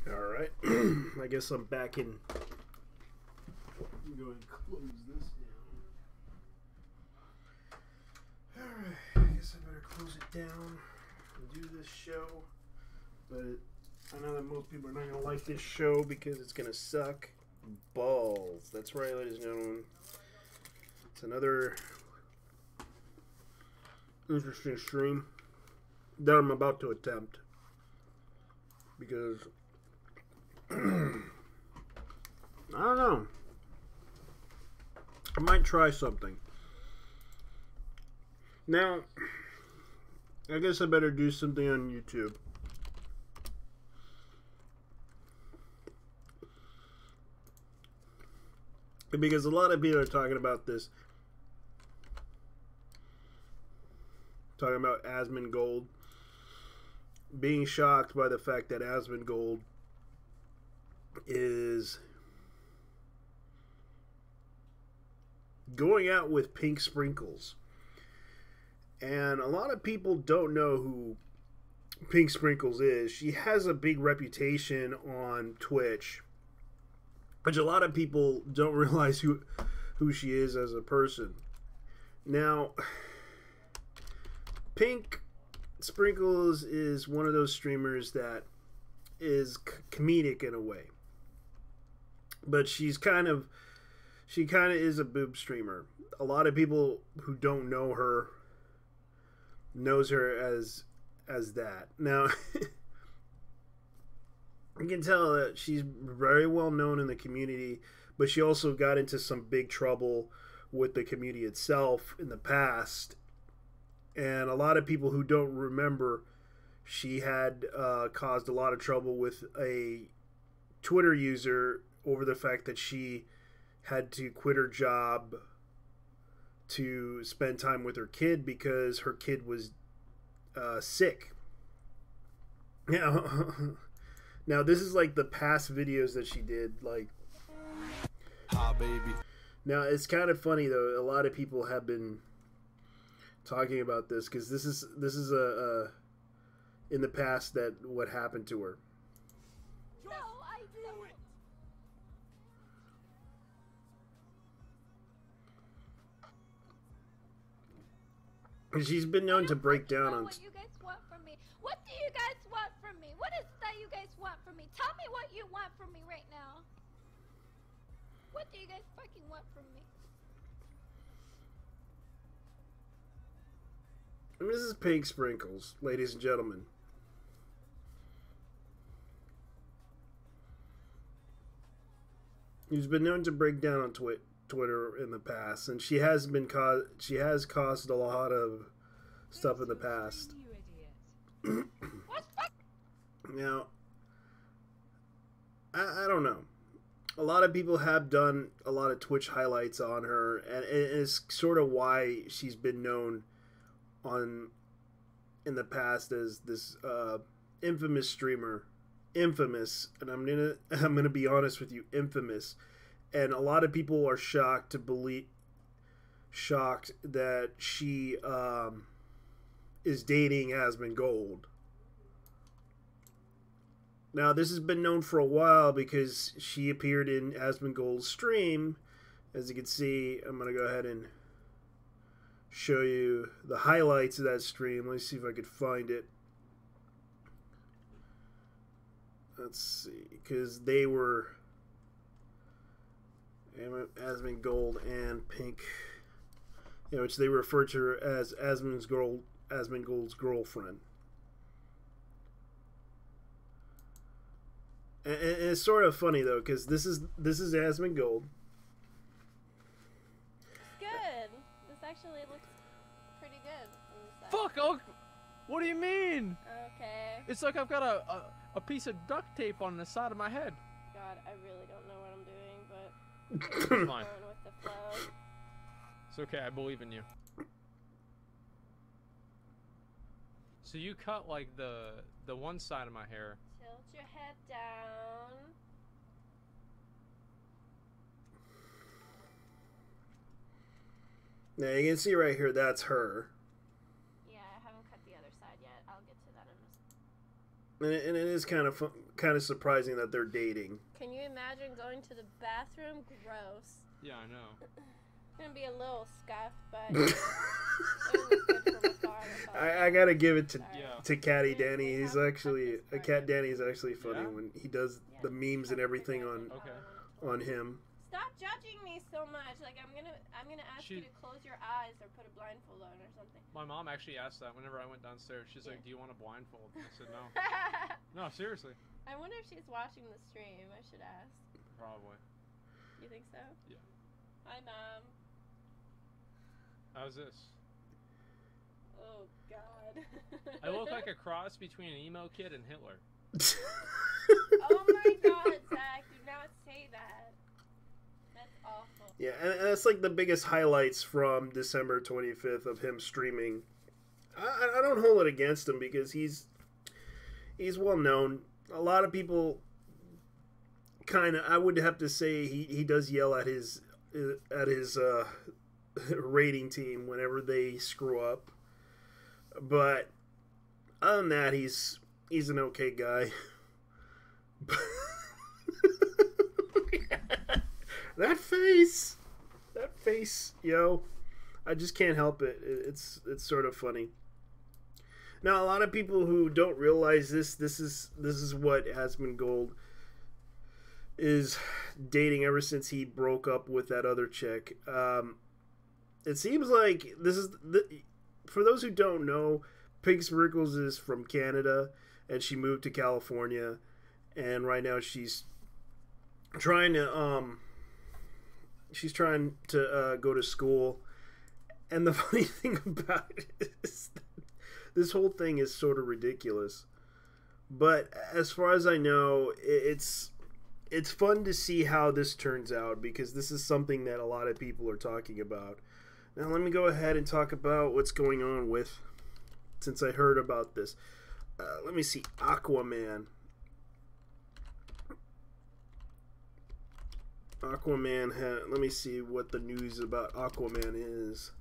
Alright. I guess I'm back in. I'm going to close this down. Alright. I guess I better close it down and do this show. But I know that most people are not going to like this show because it's going to suck balls. That's right, ladies and gentlemen. It's another interesting stream that I'm about to attempt. Because I don't know. I might try something. Now, I guess I better do something on YouTube. Because a lot of people are talking about this. Talking about Asmongold. Being shocked by the fact that Asmongold is going out with Pink Sprinkles. And a lot of people don't know who Pink Sprinkles is. She has a big reputation on Twitch, which a lot of people don't realize who she is as a person. Now, Pink Sprinkles is one of those streamers that is comedic in a way. But she kind of is a boob streamer. A lot of people who don't know her knows her as that. Now, you can tell that she's very well known in the community, but she also got into some big trouble with the community itself in the past. And a lot of people who don't remember, she had caused a lot of trouble with a Twitter user over the fact that she had to quit her job to spend time with her kid because her kid was sick. Now this is like the past videos that she did, like, ah, baby. Now it's kind of funny though. A lot of people have been talking about this because this is a in the past that what happened to her. No, I do it. She's been known to break down on. What you guys want from me? What do you guys want from me? What is that you guys want from me? Tell me what you want from me right now. What do you guys fucking want from me? This is Pink Sprinkles, ladies and gentlemen. She's been known to break down on Twitter in the past, and she has caused a lot of stuff in the past. Now, I don't know. A lot of people have done a lot of Twitch highlights on her, and it's sort of why she's been known in the past as this infamous streamer. Infamous, and I'm gonna be honest with you, infamous. And a lot of people are shocked that she is dating Asmongold. Now this has been known for a while because she appeared in Asmongold's stream. As you can see, I'm gonna go ahead and show you the highlights of that stream. Let me see if I could find it. Let's see, because they were Asmongold and Pink, which they refer to her as Asmongold's girlfriend. And it's sort of funny though, because this is Asmongold. Good. This actually looks pretty good. Fuck! Oh, what do you mean? Okay. It's like I've got a piece of duct tape on the side of my head. God, I really don't know what I'm doing, but It's going fine. with the flow. It's okay. I believe in you. So you cut like the one side of my hair. Tilt your head down. Now you can see right here, that's her. Yeah, I haven't cut the other side yet. I'll get to that in a second. And it is kind kind of surprising that they're dating. Can you imagine going to the bathroom? Gross. Yeah, I know. It's gonna be a little scuff, but it would look good from afar. I gotta give it Yeah. to Catty Danny. We He's have actually cut this Cat part. Danny is actually funny Yeah? when he does Yeah, the memes and everything on Okay. him. Stop judging me so much. Like I'm gonna ask you She- to close your eyes or put a blindfold on or something. My mom actually asked that whenever I went downstairs. She's like, "Do you want a blindfold?" I said, "No." No, seriously. I wonder if she's watching the stream. I should ask. Probably. You think so? Yeah. Hi, Mom. How's this? Oh God. I look like a cross between an emo kid and Hitler. Oh my God, Zach! Do not say that. That's awful. Yeah, and that's like the biggest highlights from December 25th of him streaming. I don't hold it against him because he's well known. A lot of people kind of, I would have to say he does yell at his rating team whenever they screw up. But other than that, he's an okay guy. That face, yo, I just can't help it. It's sort of funny. Now, a lot of people who don't realize this is what Asmongold is dating ever since he broke up with that other chick. It seems like this is for those who don't know, Pink Sprinkles is from Canada and she moved to California, and right now she's trying to go to school. And the funny thing about it is that this whole thing is sort of ridiculous. But as far as I know, it's fun to see how this turns out because this is something that a lot of people are talking about. Now let me go ahead and talk about what's going on with, since I heard about this. Let me see, Aquaman. Let me see what the news about Aquaman is.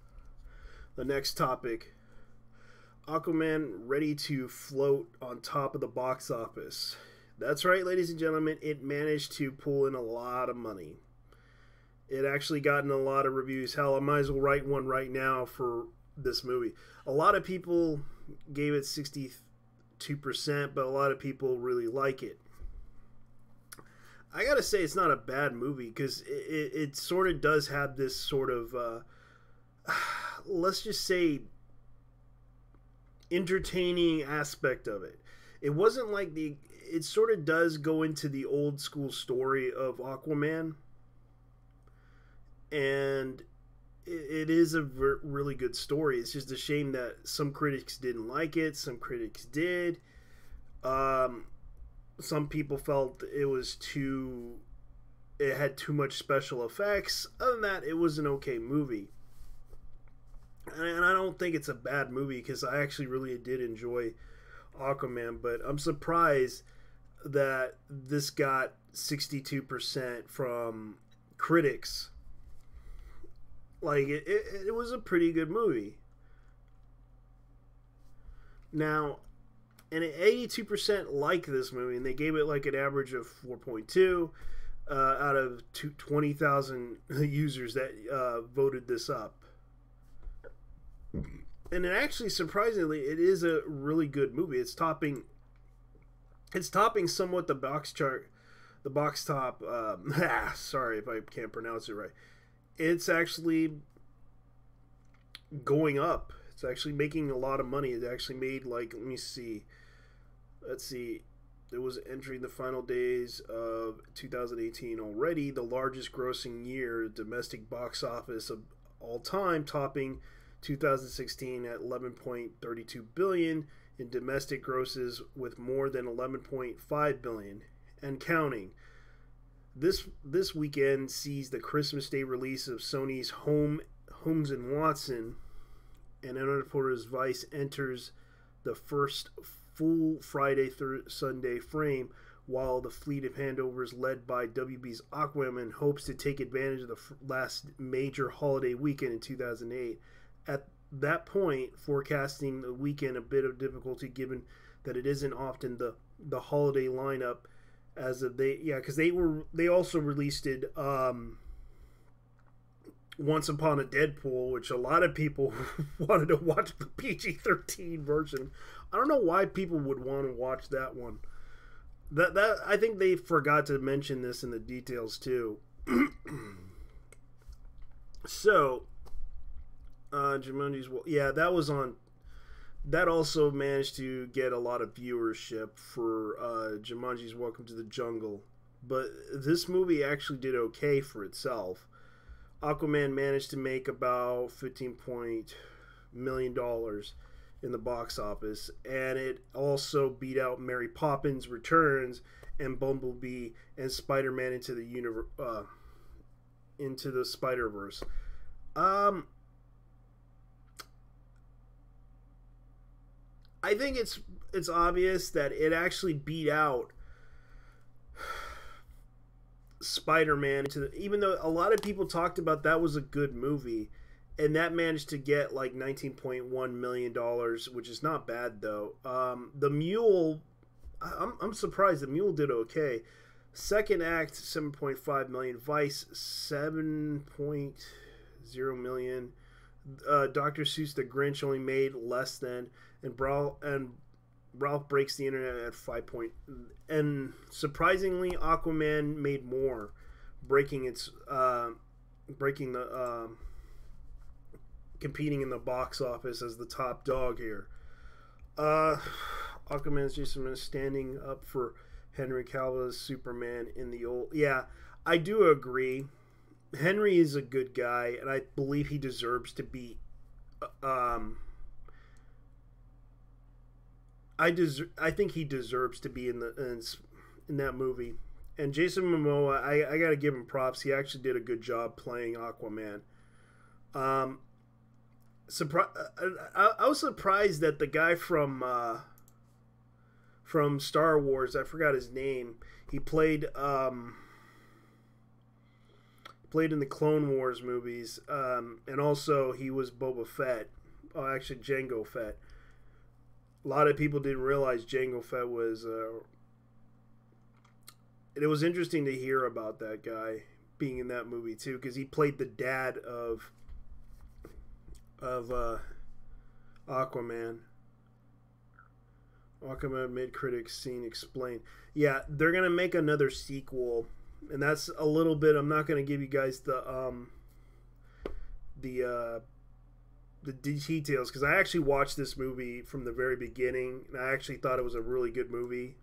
The next topic. Aquaman ready to float on top of the box office. That's right, ladies and gentlemen, it managed to pull in a lot of money. It actually gotten a lot of reviews. Hell, I might as well write one right now for this movie. A lot of people gave it 62%, but a lot of people really like it. I gotta say, it's not a bad movie because it sort of does have this sort of, let's just say, entertaining aspect of it. It wasn't like it sort of does go into the old school story of Aquaman, and it is a really good story. It's just a shame that some critics didn't like it, some critics did. Some people felt it had too much special effects. Other than that, it was an okay movie. And I don't think it's a bad movie because I actually really did enjoy Aquaman, but I'm surprised that this got 62% from critics. Like, it was a pretty good movie. Now, and 82% like this movie, and they gave it like an average of 4.2 out of 20,000 users that voted this up. And it actually, surprisingly, it is a really good movie. It's topping somewhat the box top. Sorry if I can't pronounce it right. It's actually going up. It's actually making a lot of money. It actually made, like, let's see. It was entering the final days of 2018 already, the largest grossing year domestic box office of all time, topping 2016 at 11.32 billion in domestic grosses, with more than 11.5 billion and counting. This weekend sees the Christmas Day release of Sony's Holmes and Watson, and Unapora's Vice enters the first full Friday through Sunday frame, while the fleet of handovers led by WB's Aquaman hopes to take advantage of the last major holiday weekend in 2008. At that point, forecasting the weekend a bit of difficulty given that it isn't often the the holiday lineup as of because they also released it Once Upon a Deadpool, which a lot of people wanted to watch the PG-13 version. I don't know why people would want to watch that one. That I think they forgot to mention this in the details too. So, Jumanji's, that was on. That also managed to get a lot of viewership for Jumanji's Welcome to the Jungle. But this movie actually did okay for itself. Aquaman managed to make about $15 million in the box office, and it also beat out Mary Poppins Returns and Bumblebee and Spider-Man into the Spider-Verse. I think it's obvious that it actually beat out Spider-Man even though a lot of people talked about that was a good movie, and that managed to get like $19.1 million, which is not bad though. The Mule, I'm surprised the Mule did okay. Second act, $7.5 million. Vice, $7.0 million. Dr. Seuss The Grinch only made less than, and Ralph Breaks the Internet at 5 point, and surprisingly, Aquaman made more, competing in the box office as the top dog here. Aquaman's just standing up for Henry Cavill's Superman in the old. Yeah, I do agree. Henry is a good guy, and I believe he deserves to be. I think he deserves to be in that movie. And Jason Momoa, I gotta give him props. He actually did a good job playing Aquaman. I was surprised that the guy from Star Wars, I forgot his name. He played in the Clone Wars movies, and also he was Boba Fett. Oh, actually, Jango Fett. A lot of people didn't realize Jango Fett was. It was interesting to hear about that guy being in that movie too, because he played the dad of Aquaman. Aquaman mid-critic scene explained. Yeah, they're gonna make another sequel, and that's a little bit. I'm not gonna give you guys the details, because I actually watched this movie from the very beginning, and I actually thought it was a really good movie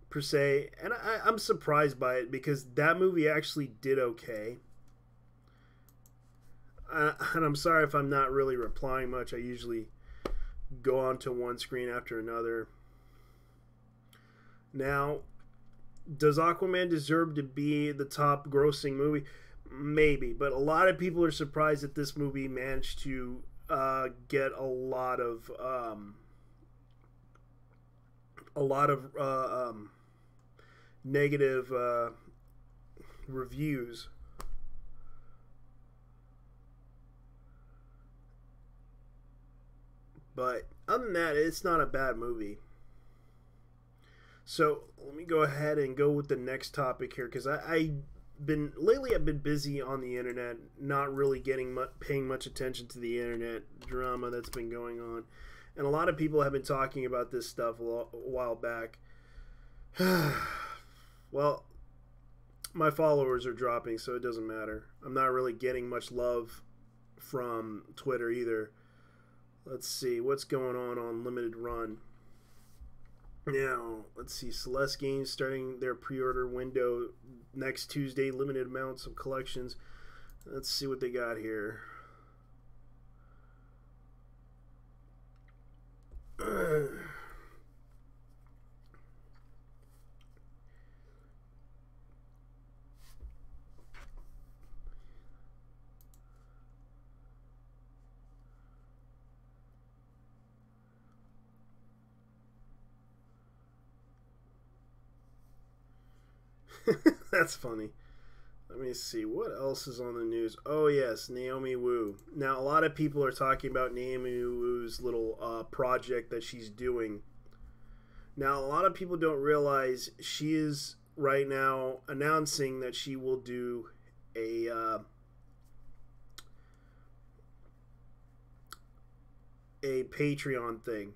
per se, and I'm surprised by it because that movie actually did okay. And I'm sorry if I'm not really replying much. I usually go on to one screen after another. Now, does Aquaman deserve to be the top grossing movie? Maybe, but a lot of people are surprised that this movie managed to get a lot of negative reviews. But other than that, it's not a bad movie. So let me go ahead and go with the next topic here, because I've been busy on the internet, not really paying much attention to the internet drama that's been going on, and a lot of people have been talking about this stuff a while back. Well, my followers are dropping, so it doesn't matter. I'm not really getting much love from Twitter either. Let's see what's going on Limited Run. Now, let's see. Celeste Games starting their pre-order window next Tuesday. Limited amounts of collections. Let's see what they got here. That's funny. Let me see. What else is on the news? Oh, yes. Naomi Wu. Now, a lot of people are talking about Naomi Wu's little project that she's doing. Now, a lot of people don't realize she is right now announcing that she will do a Patreon thing,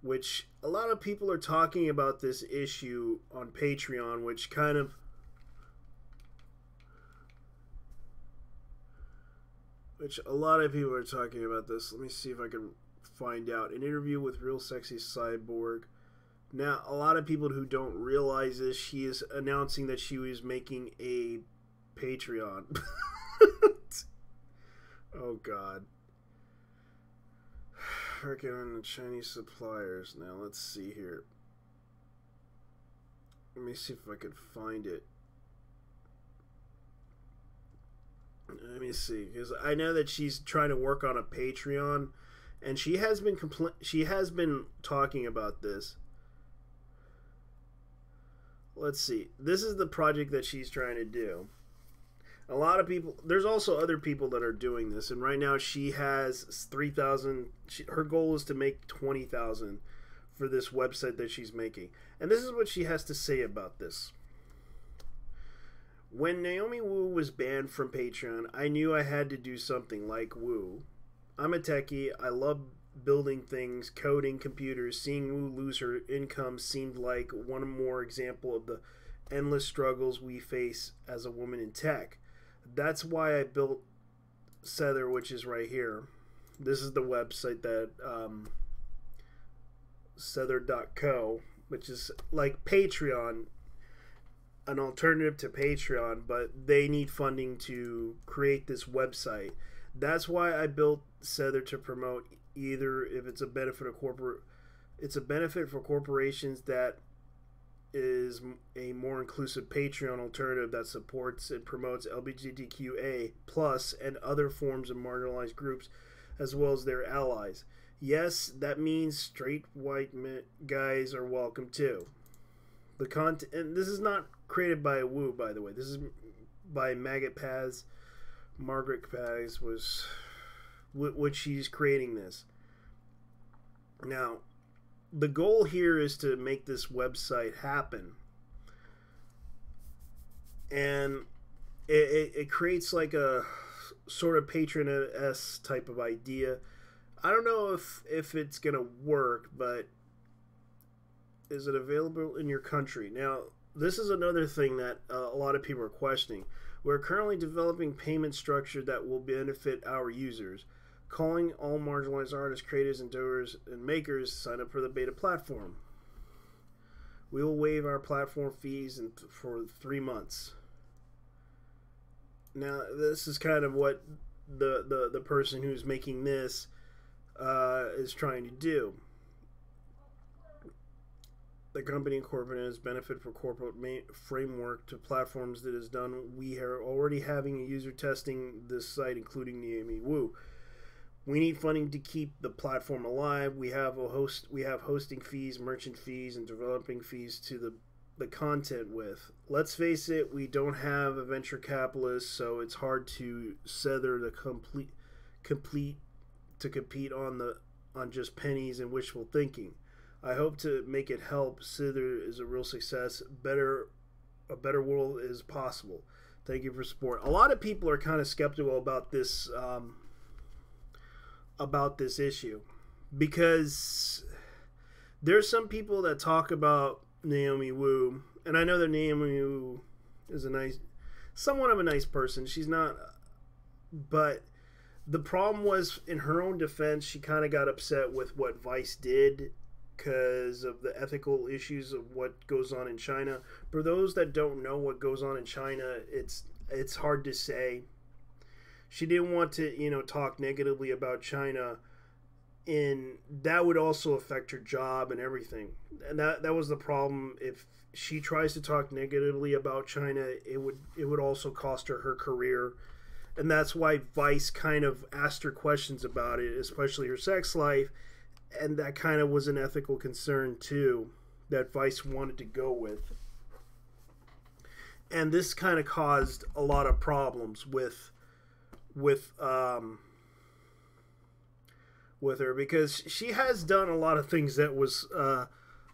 which a lot of people are talking about this issue on Patreon, which kind of a lot of people are talking about this. Let me see if I can find out. An interview with Real Sexy Cyborg. Now, a lot of people who don't realize this, she is announcing that she was making a Patreon. Oh, God. Working on the Chinese suppliers. Now, let's see here. Let me see if I can find it. Let me see, because I know that she's trying to work on a Patreon, and she has been talking about this. Let's see. This is the project that she's trying to do. A lot of people. There's also other people that are doing this, and right now she has 3,000. Her goal is to make 20,000 for this website that she's making, and this is what she has to say about this. When Naomi Wu was banned from Patreon, I knew I had to do something like Wu. I'm a techie. I love building things, coding computers. Seeing Wu lose her income seemed like one more example of the endless struggles we face as a woman in tech. That's why I built Sether, which is right here. This is the website that Sether.co, which is like Patreon, an alternative to Patreon, but they need funding to create this website. That's why I built Sether, to promote either if it's a benefit of it's a benefit for corporations, that is a more inclusive Patreon alternative that supports and promotes LGBTQA plus and other forms of marginalized groups as well as their allies. Yes, that means straight white guys are welcome too. The content, and this is not created by Wu, by the way. This is by Maggot Paz. Margaret Paz was what she's creating this. Now, the goal here is to make this website happen, and it creates like a sort of Patreon-esque type of idea. I don't know if it's gonna work, but is it available in your country? Now, this is another thing that a lot of people are questioning. We're currently developing payment structure that will benefit our users. Calling all marginalized artists, creators, and doers and makers sign up for the beta platform. We will waive our platform fees for 3 months. Now, this is kind of what the person who's making this is trying to do. The company incorporated as benefit for corporate framework to platforms that is done. We are already having a user testing this site, including Naomi Wu. We need funding to keep the platform alive. We have hosting fees, merchant fees, and developing fees to the content with. Let's face it, we don't have a venture capitalist, so it's hard to Sether to compete on just pennies and wishful thinking. I hope to make it help. Sether is a real success. A better world is possible. Thank you for support. A lot of people are kind of skeptical about this issue, because there's some people that talk about Naomi Wu, and I know that Naomi Wu is somewhat of a nice person. She's not, but the problem was, in her own defense, she kind of got upset with what Vice did because of the ethical issues of what goes on in China. For those that don't know what goes on in China, it's hard to say. She didn't want to, talk negatively about China, and that would also affect her job and everything. And that was the problem. If she tries to talk negatively about China, it would also cost her career. And that's why Vice kind of asked her questions about it, especially her sex life. And that kind of was an ethical concern too, that Vice wanted to go with. And this kind of caused a lot of problems with with her, because she has done a lot of things that was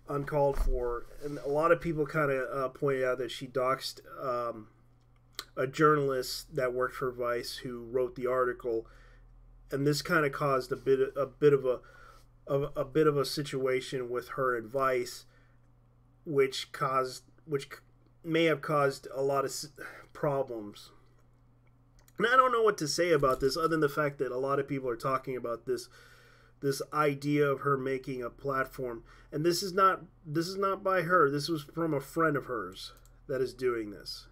uncalled for, and a lot of people kind of pointed out that she doxed a journalist that worked for Vice who wrote the article, and this kind of caused a bit of a situation with her and Vice, which may have caused a lot of problems. And I don't know what to say about this other than the fact that a lot of people are talking about this idea of her making a platform, and this is not by her. This was from a friend of hers that is doing this.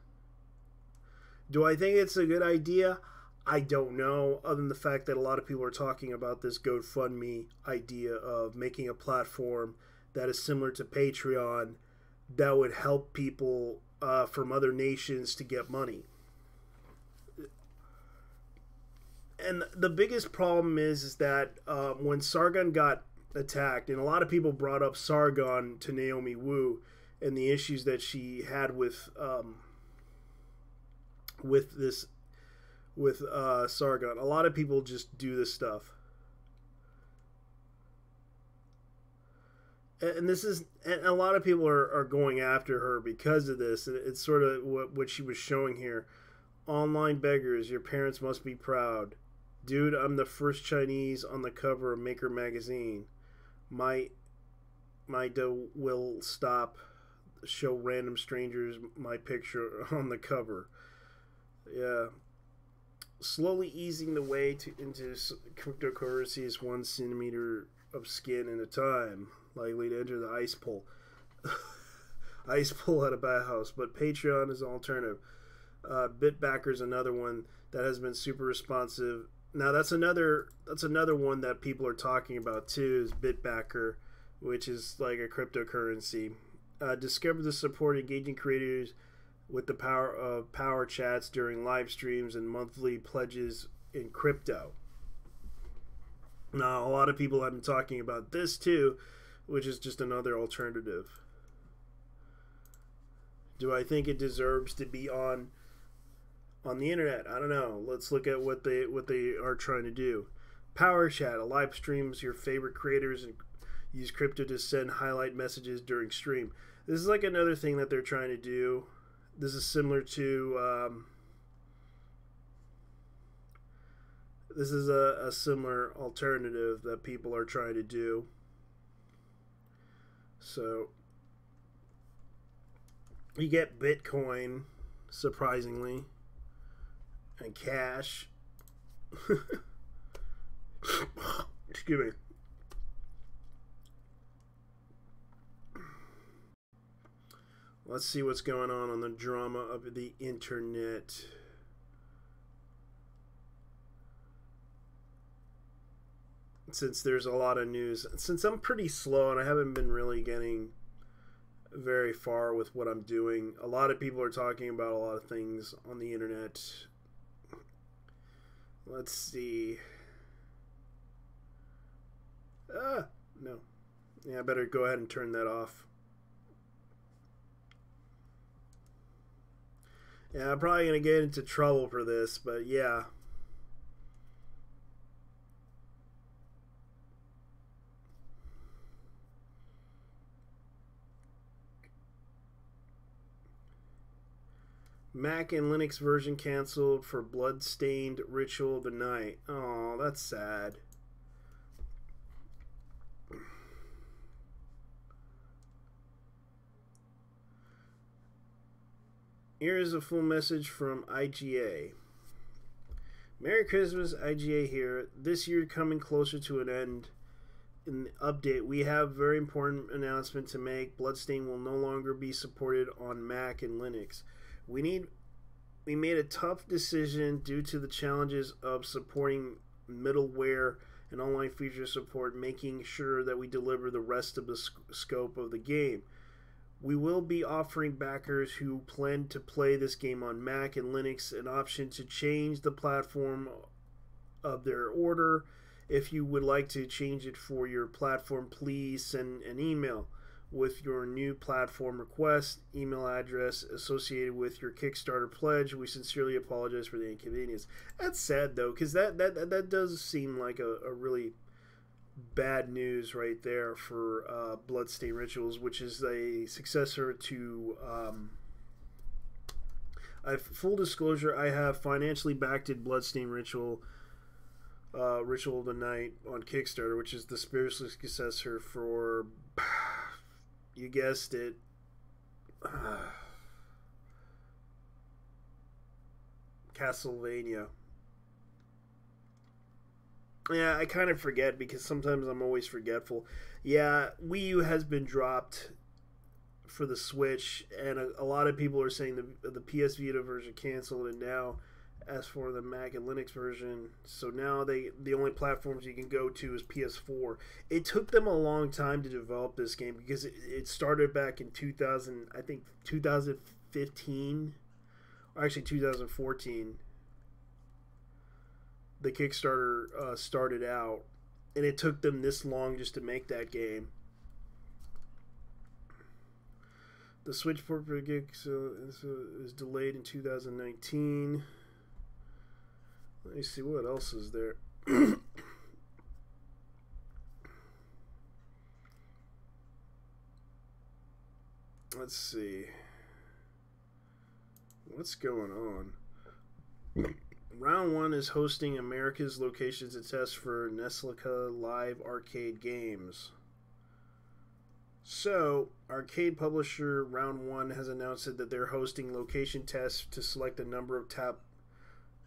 Do I think it's a good idea? I don't know, other than the fact that a lot of people are talking about this GoFundMe idea of making a platform that is similar to Patreon that would help people from other nations to get money. And the biggest problem is that when Sargon got attacked, and a lot of people brought up Sargon to Naomi Wu and the issues that she had with Sargon. A lot of people just do this stuff, and a lot of people are going after her because of this. It's sort of what she was showing here. Online beggars, your parents must be proud. Dude, I'm the first Chinese on the cover of Maker magazine. My dough will stop. Show random strangers my picture on the cover. Yeah. Slowly easing the way into cryptocurrencies 1 centimeter of skin at a time. Likely to enter the ice pool. Ice pool at a bathhouse. But Patreon is an alternative. Bitbacker is another one that has been super responsive. Now that's another one that people are talking about too, is Bitbacker, which is like a cryptocurrency. Discover the support engaging creators with the power of power chats during live streams and monthly pledges in crypto. Now a lot of people have been talking about this too, which is just another alternative. Do I think it deserves to be on the internet? I don't know. Let's look at what they are trying to do. Power chat, a live streams your favorite creators and use crypto to send highlight messages during stream. This is like another thing that they're trying to do. This is similar to this is a similar alternative that people are trying to do. So you get Bitcoin, surprisingly, and cash. Excuse me. Let's see what's going on the drama of the internet. Since there's a lot of news, since I'm pretty slow and I haven't been really getting very far with what I'm doing, a lot of people are talking about a lot of things on the internet. Let's see. No. Yeah, I better go ahead and turn that off. Yeah, I'm probably going to get into trouble for this, but yeah. Mac and Linux version canceled for Bloodstained Ritual of the Night. Oh, that's sad. Here is a full message from IGA. Merry Christmas, IGA here. This year coming closer to an end. In the update, we have a very important announcement to make. Bloodstain will no longer be supported on Mac and Linux. We made a tough decision due to the challenges of supporting middleware and online feature support, making sure that we deliver the rest of the scope of the game. We will be offering backers who plan to play this game on Mac and Linux an option to change the platform of their order. If you would like to change it for your platform, please send an email with your new platform request, email address associated with your Kickstarter pledge. We sincerely apologize for the inconvenience. That's sad though, because that does seem like a really bad news right there for Bloodstained Rituals, which is a successor to. Full disclosure, I have financially backed Bloodstained Ritual, Ritual of the Night on Kickstarter, which is the spiritual successor for, you guessed it, Castlevania. Yeah, I kind of forget because sometimes I'm always forgetful. Yeah, Wii U has been dropped for the Switch, and a lot of people are saying the PS Vita version canceled, and now as for the Mac and Linux version, so now the only platforms you can go to is PS4. It took them a long time to develop this game because it started back in 2015, or actually 2014. The Kickstarter started out, and it took them this long just to make that game. The Switch port for Geeks is delayed in 2019. Let me see what else is there. Let's see. What's going on? Round 1 is hosting America's locations to test for Neslica Live Arcade games. So, arcade publisher Round 1 has announced that they're hosting location tests to select a number of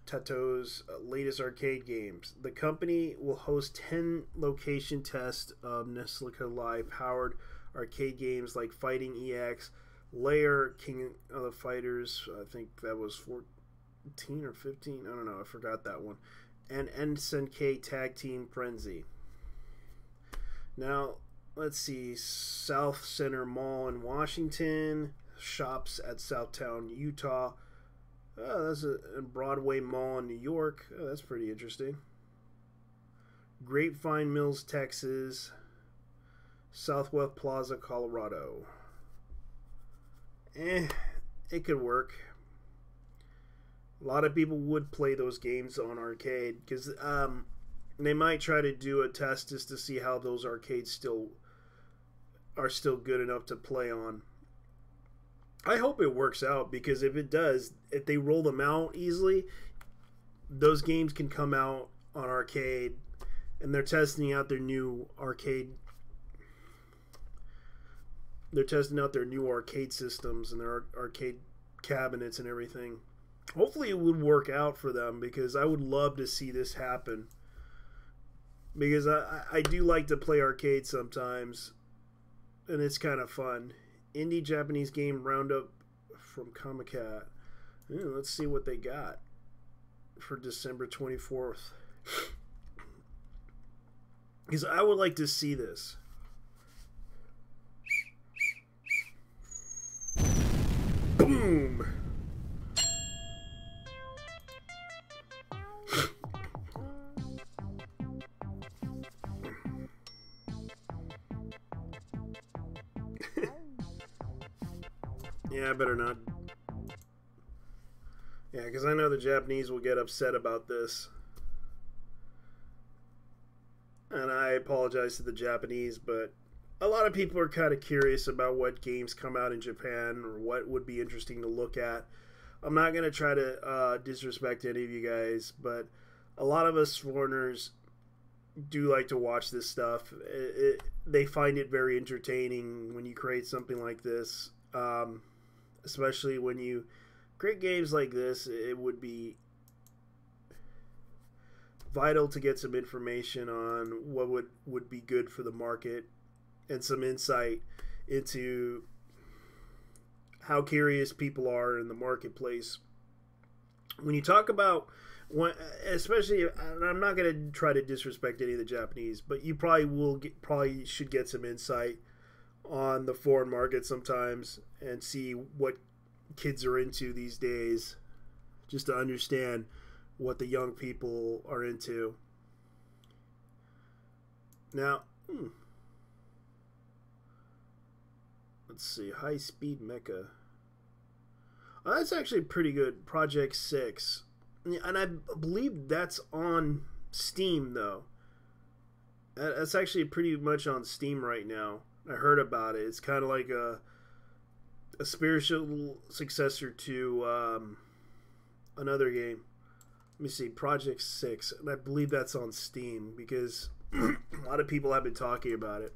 Tato's latest arcade games. The company will host 10 location tests of Neslica Live powered arcade games like Fighting EX, Lair, King of the Fighters, I think that was 14 or 15, I don't know, I forgot that one, and SNK Tag Team Frenzy. Now, let's see, South Center Mall in Washington, shops at Southtown, Utah. Oh, that's a Broadway Mall in New York. Oh, that's pretty interesting. Grapevine Mills, Texas. Southwest Plaza, Colorado. It could work. A lot of people would play those games on arcade because they might try to do a test just to see how those arcades are still good enough to play on. I hope it works out because if it does, if they roll them out easily, those games can come out on arcade, and they're testing out their new arcade. They're testing out their new arcade systems and their arcade cabinets and everything. Hopefully it would work out for them because I would love to see this happen. Because I do like to play arcade sometimes, and it's kind of fun. Indie Japanese game roundup from Comicat. Let's see what they got for December 24th. Because I would like to see this. Boom! Yeah, I better not. Yeah, because I know the Japanese will get upset about this. And I apologize to the Japanese, but a lot of people are kind of curious about what games come out in Japan or what would be interesting to look at. I'm not going to try to disrespect any of you guys, but a lot of us foreigners do like to watch this stuff. They find it very entertaining when you create something like this. Especially when you create games like this, it would be vital to get some information on what would be good for the market and some insight into how curious people are in the marketplace. When you talk about, especially, and I'm not going to try to disrespect any of the Japanese, but you probably should get some insight on the foreign market sometimes and see what kids are into these days, just to understand what the young people are into. Now, let's see, High Speed Mecha. Oh, that's actually pretty good. Project 6, and I believe that's on Steam though. That's actually pretty much on Steam right now. I heard about it. It's kind of like a spiritual successor to another game. Let me see, Project 6. And I believe that's on Steam because a lot of people have been talking about it.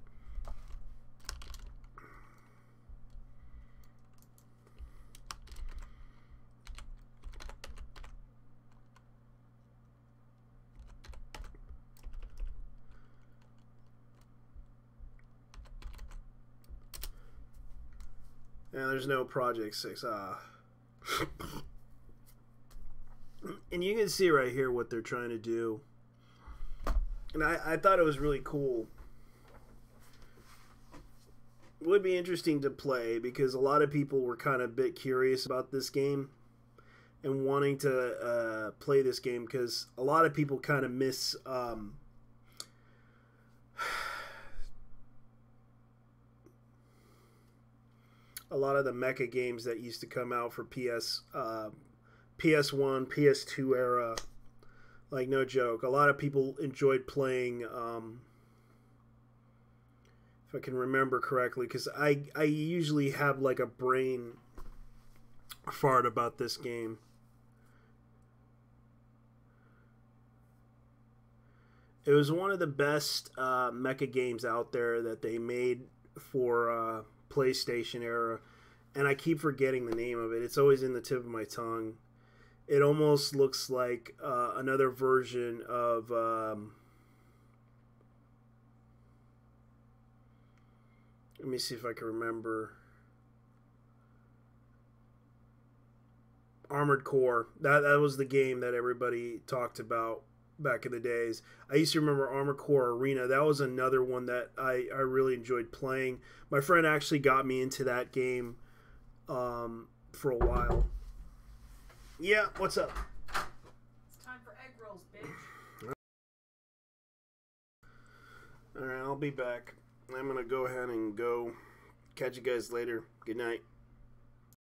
And there's no Project 6. And you can see right here what they're trying to do. And I thought it was really cool. It would be interesting to play because a lot of people were kind of a bit curious about this game and wanting to play this game because a lot of people kind of miss a lot of the mecha games that used to come out for PS1, PS2 era. Like, no joke. A lot of people enjoyed playing, if I can remember correctly, because I usually have like a brain fart about this game. It was one of the best mecha games out there that they made for PlayStation era, and I keep forgetting the name of it. It's always in the tip of my tongue. It almost looks like another version of let me see if I can remember. Armored Core. That was the game that everybody talked about back in the days. I used to remember Armored Core Arena. That was another one that I really enjoyed playing. My friend actually got me into that game for a while. Yeah, what's up? It's time for egg rolls, bitch. Alright, I'll be back. I'm going to go ahead and go. Catch you guys later. Good night.